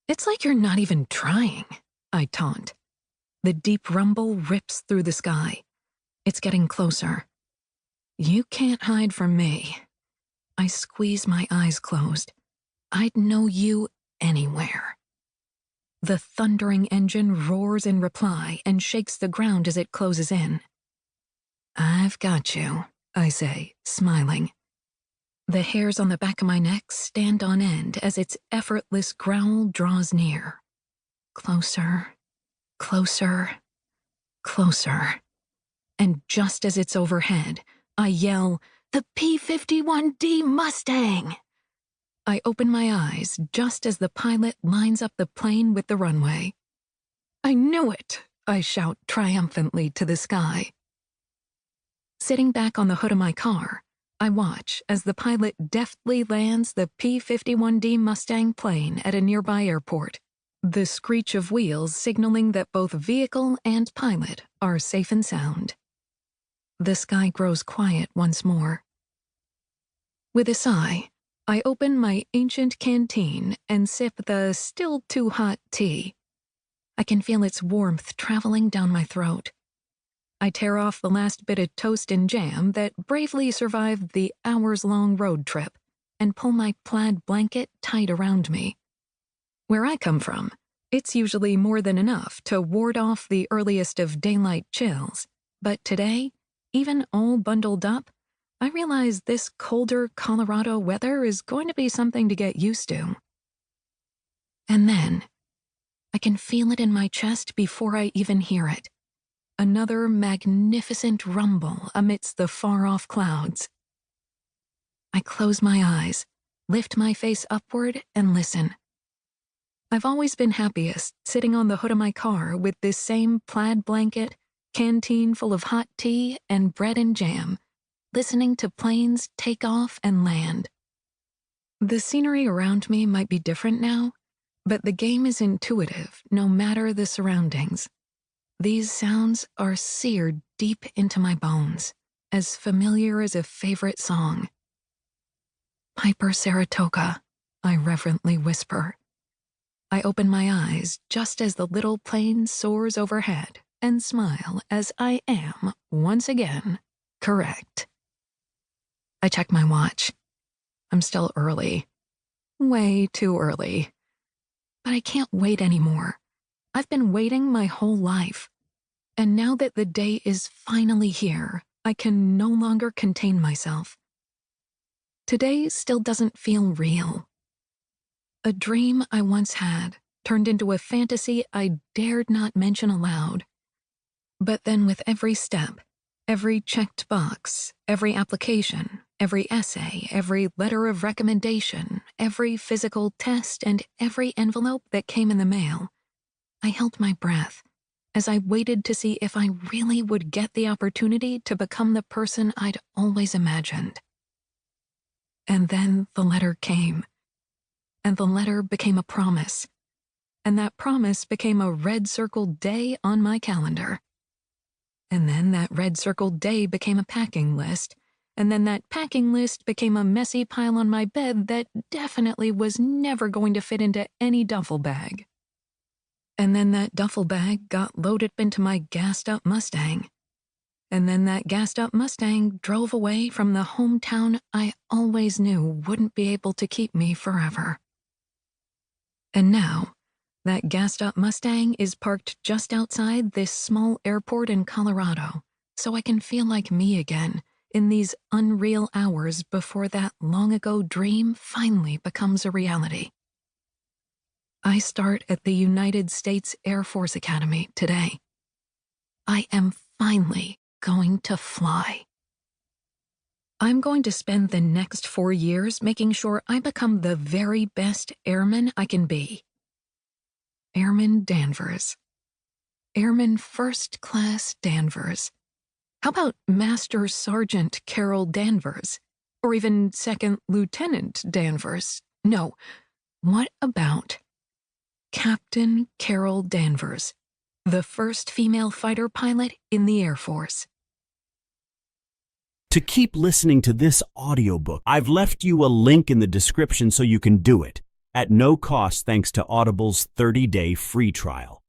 It's like you're not even trying, I taunt. The deep rumble rips through the sky. It's getting closer. You can't hide from me. I squeeze my eyes closed. I'd know you anywhere. The thundering engine roars in reply and shakes the ground as it closes in. I've got you, I say, smiling. The hairs on the back of my neck stand on end as its effortless growl draws near. Closer, closer, closer. And just as it's overhead, I yell, "The P-51D Mustang!" I open my eyes just as the pilot lines up the plane with the runway. "I knew it!" I shout triumphantly to the sky. Sitting back on the hood of my car, I watch as the pilot deftly lands the P-51D Mustang plane at a nearby airport, the screech of wheels signaling that both vehicle and pilot are safe and sound. The sky grows quiet once more. With a sigh, I open my ancient canteen and sip the still-too-hot tea. I can feel its warmth traveling down my throat. I tear off the last bit of toast and jam that bravely survived the hours-long road trip and pull my plaid blanket tight around me. Where I come from, it's usually more than enough to ward off the earliest of daylight chills, but today, even all bundled up, I realize this colder Colorado weather is going to be something to get used to. And then, I can feel it in my chest before I even hear it. Another magnificent rumble amidst the far-off clouds. I close my eyes, lift my face upward, and listen. I've always been happiest sitting on the hood of my car with this same plaid blanket, canteen full of hot tea, and bread and jam, listening to planes take off and land. The scenery around me might be different now, but the game is intuitive no matter the surroundings. These sounds are seared deep into my bones, as familiar as a favorite song. "Piper Saratoga," I reverently whisper. I open my eyes just as the little plane soars overhead and smile as I am, once again, correct. I check my watch. I'm still early. Way too early. But I can't wait anymore. I've been waiting my whole life. And now that the day is finally here, I can no longer contain myself. Today still doesn't feel real. A dream I once had turned into a fantasy I dared not mention aloud. But then with every step, every checked box, every application, every essay, every letter of recommendation, every physical test, and every envelope that came in the mail, I held my breath as I waited to see if I really would get the opportunity to become the person I'd always imagined. And then the letter came. And the letter became a promise. And that promise became a red-circled day on my calendar. And then that red-circled day became a packing list. And then that packing list became a messy pile on my bed that definitely was never going to fit into any duffel bag. And then that duffel bag got loaded into my gassed-up Mustang. And then that gassed-up Mustang drove away from the hometown I always knew wouldn't be able to keep me forever. And now, that gassed-up Mustang is parked just outside this small airport in Colorado, so I can feel like me again in these unreal hours before that long-ago dream finally becomes a reality. I start at the United States Air Force Academy today. I am finally going to fly. I'm going to spend the next 4 years making sure I become the very best airman I can be. Airman Danvers. Airman First Class Danvers. How about Master Sergeant Carol Danvers? Or even Second Lieutenant Danvers? No, what about Captain Carol Danvers, the first female fighter pilot in the Air Force? To keep listening to this audiobook, I've left you a link in the description so you can do it. at no cost thanks to Audible's 30-day free trial.